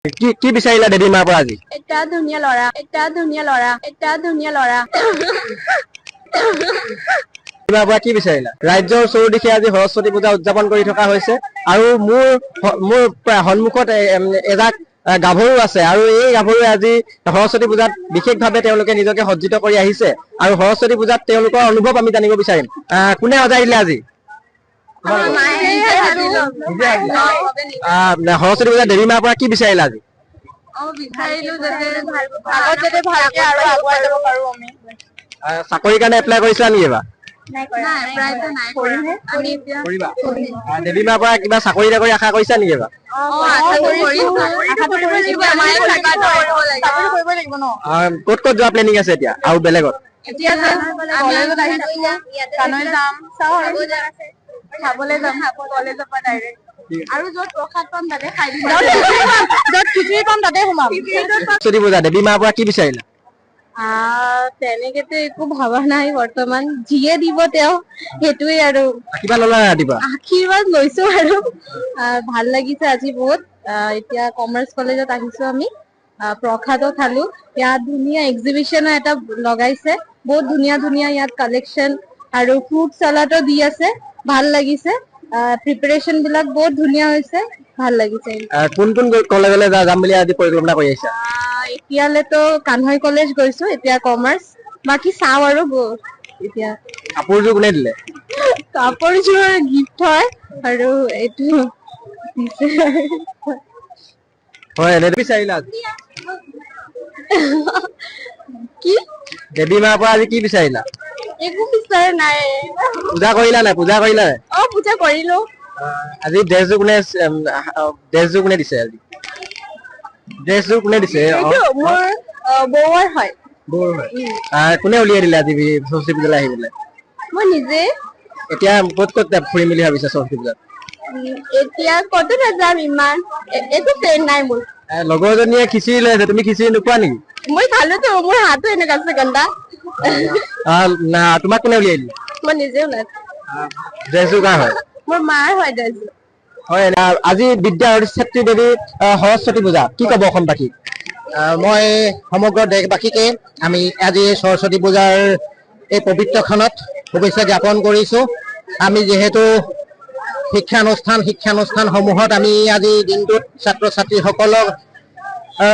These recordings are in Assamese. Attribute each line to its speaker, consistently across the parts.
Speaker 1: কি বিচাৰিলা দেৱী মাৰ পৰা আজি?
Speaker 2: এটা ধুনীয়া ল'ৰা, এটা ধুনীয়া ল'ৰা, এটা ধুনীয়া ল'ৰা।
Speaker 1: দেৱী মাৰ পৰা কি বিচাৰিলা? ৰাজ্যৰ চৌদিশে আজি সৰস্বতী পূজা উদযাপন কৰি থকা হৈছে আৰু মোৰ সন্মুখত এজাক গাভৰু আছে আৰু এই গাভৰুৱে আজি সৰস্বতী পূজাত বিশেষভাৱে তেওঁলোকে নিজকে সজ্জিত কৰি আহিছে আৰু সৰস্বতী পূজাত তেওঁলোকৰ অনুভৱ আমি জানিব বিচাৰিম। কোনে সজাই দিলে আজি? সৰস্বতী পূজা দেৱী মাৰ পৰা কি বিচাৰিলা আজি? চাকৰিৰ কাৰণে এপ্লাই কৰিছিলা নেকি এবাৰ? দেৱী মাৰ পৰা কিবা চাকৰি তাকৰি আশা কৰিছা নেকি এবাৰ? ক'ত ক'ত যোৱা প্লেনিং আছে এতিয়া আৰু বেলেগত?
Speaker 2: আৰু য'ত প্ৰসাদ পাম তাতে খাই দিম,
Speaker 1: য'ত খিচিৰি পাম তাতে সোমাম। সৰস্বতী পূজা দেৱী মাৰ পৰা কি বিচাৰিলা?
Speaker 2: তেনেকেতো একো ভাবা নাই বৰ্তমান, যিয়ে দিব তেওঁ সেইটোৱে আৰু।
Speaker 1: কিবা ললা ৰাতিপুৱা?
Speaker 2: আশীৰ্বাদ লৈছো আৰু ভাল লাগিছে আজি বহুত। এতিয়া কমাৰ্চ কলেজত আহিছো আমি, প্ৰসাদো খালো। ইয়াত ধুনীয়া এক্সিবিশনো এটা লগাইছে, বহুত ধুনীয়া ধুনীয়া ইয়াত কালেকশ্যন আৰু ফ্ৰুট চালাডো দি আছে, ভাল লাগিছে। প্ৰিপাৰেচন বিলাক বহুত ধুনীয়া হৈছে, ভাল লাগিছে।
Speaker 1: কোন কোন কলেজলৈ যাম বুলি আজি পৰিকল্পনা কৰি আহিছা?
Speaker 2: এতিয়ালেতো কানহৈ কলেজ গৈছো, এতিয়া কমাৰ্চ, বাকী চাও আৰু এতিয়া।
Speaker 1: কাপোৰযোৰ কোনে দিলে?
Speaker 2: কাপোৰযোৰ গিফ্ট হয় আৰু এইটো দিছে।
Speaker 1: হয়, এনে বিচাৰিলা আজি?
Speaker 2: কি
Speaker 1: দেৱী মাৰ পৰা আজি কি বিচাৰিলা?
Speaker 2: একো বিচাৰা নাই।
Speaker 1: পূজা কৰিলা নাই? পূজা কৰিলা নাই?
Speaker 2: পূজা কৰিলো।
Speaker 1: আজি ড্ৰেছযোৰ কোনে দিছে আজি? ড্ৰেছযোৰ কোনে দিছে?
Speaker 2: মোৰ বৌৰ হয়।
Speaker 1: কোনে উলিয়াই দিলে আজি সৰস্বতী পূজালৈ আহিবলৈ?
Speaker 2: মই নিজে।
Speaker 1: এতিয়া ক'ত ক'ত ফুৰিম বুলি ভাবিছা সৰস্বতী পূজাত?
Speaker 2: এতিয়া ক'তো নাযাম, ইমান একো প্লেন নাই মোৰ।
Speaker 1: লগৰজনীয়ে খিচিৰি লৈ আছে, তুমি খিচিৰি নোখোৱা নেকি?
Speaker 2: মই খালোতো, মোৰ হাতো এনেকা আছে গন্দা।
Speaker 1: তোমাক কোনে উলিয়াই দিলে?
Speaker 2: মই নিজে ওলাইছো।
Speaker 1: ড্ৰেছযোৰ কাৰ হয়?
Speaker 2: মোৰ মাৰ হয় ড্ৰেছযোৰ।
Speaker 1: হয়, আজি বিদ্যা ছাত্ৰী দেৱী সৰস্বতী পূজা, কি ক'ব অসমবাসী?
Speaker 3: মই সমগ্ৰ দেশবাসীকে আমি আজি সৰস্বতী পূজাৰ এই পবিত্ৰ ক্ষণত শুভেচ্ছা জ্ঞাপন কৰিছোঁ। আমি যিহেতু শিক্ষানুষ্ঠানসমূহত আমি আজি দিনটোত ছাত্ৰ ছাত্ৰীসকলৰ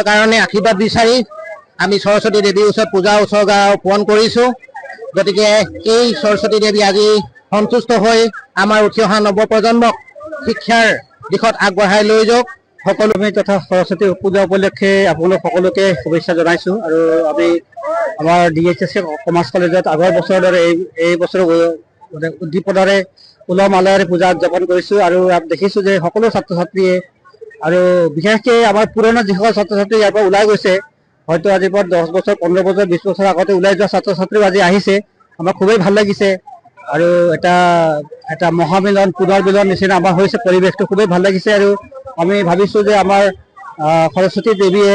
Speaker 3: কাৰণে আশীৰ্বাদ বিচাৰি আমি সৰস্বতী দেৱীৰ ওচৰত পূজা উৎসৰ্গা অৰ্পণ কৰিছোঁ। গতিকে এই সৰস্বতী দেৱী আজি সন্তুষ্ট হৈ আমাৰ উঠি অহা নৱপ্ৰজন্মক শিক্ষাৰ দিশত আগবঢ়াই লৈ যাওক। সকলোৱে তথা সৰস্বতী পূজা উপলক্ষে আপোনালোক সকলোকে শুভেচ্ছা জনাইছোঁ। আৰু আমি আমাৰ DHS কমাৰ্চ কলেজত আগৰ বছৰৰ দৰে এই বছৰ উদ্দীপনাৰে উলহ মালহেৰে পূজা উদযাপন কৰিছোঁ আৰু দেখিছোঁ যে সকলো ছাত্ৰ ছাত্ৰীয়ে আৰু বিশেষকৈ আমাৰ পুৰণা যিসকল ছাত্ৰ ছাত্ৰী ইয়াৰ পৰা ওলাই গৈছে, হয়তো আজিৰ পৰা 10 বছৰ 15 বছৰ 20 বছৰ আগতে ওলাই যোৱা ছাত্ৰ ছাত্ৰীও আজি আহিছে, আমাৰ খুবেই ভাল লাগিছে। আৰু এটা মহামিলন পুনৰ্মিলন নিচিনা আমাৰ হৈছে, পৰিৱেশটো খুবেই ভাল লাগিছে। আৰু আমি ভাবিছোঁ যে আমাৰ সৰস্বতী দেৱীয়ে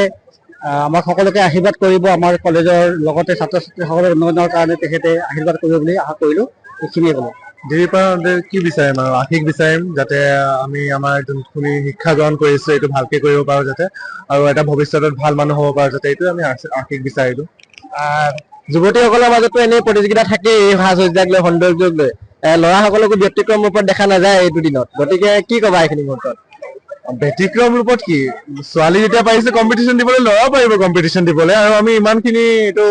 Speaker 3: আমাক সকলোকে আশীৰ্বাদ কৰিব, আমাৰ কলেজৰ লগতে ছাত্ৰ ছাত্ৰীসকলৰ উন্নয়নৰ কাৰণে তেখেতে আশীৰ্বাদ কৰিব বুলি আশা কৰিলোঁ। এইখিনিয়ে ক'লোঁ।
Speaker 4: দেৱীৰ পৰা কি বিচাৰিম আৰু আশীষ বিচাৰিম, যাতে আমি আমাৰ যোনখিনি শিক্ষা গ্ৰহণ কৰিছোঁ এইটো ভালকে কৰিব পাৰোঁ যাতে, আৰু এটা ভৱিষ্যতত ভাল মানুহ হ'ব পাৰোঁ যাতে, এইটোৱে আমি আশীষ বিচাৰিলোঁ।
Speaker 1: যুৱতীসকলৰ মাজতো এনেই প্ৰতিযোগিতা থাকেই এই সাজ সজ্জাক লৈ, সৌন্দৰ্যক লৈ। ল'ৰাসকলকো ব্যতিক্ৰম ৰূপত দেখা নাযায় এইটো দিনত, গতিকে কি ক'বা এইখিনি মুহূৰ্তত?
Speaker 4: ব্যতিক্ৰম ৰূপত কি, ছোৱালী যেতিয়া পাৰিছে কম্পিটিশ্যন দিবলৈ, ল'ৰাও পাৰিব কম্পিটিশ্যন দিবলৈ। আৰু আমি ইমানখিনি এইটো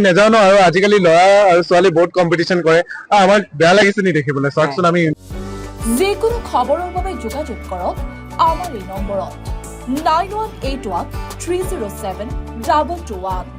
Speaker 4: নাযাওঁ ন, আৰু আজিকালি ল'ৰা আৰু ছোৱালী বহুত কম্পিটিশ্যন কৰে। আমাৰ বেয়া লাগিছে নি দেখিবলৈ? চাওকচোন, আমি
Speaker 5: যিকোনো খবৰৰ বাবে যোগাযোগ কৰক আমাৰ এই নম্বৰত 9181 307 221।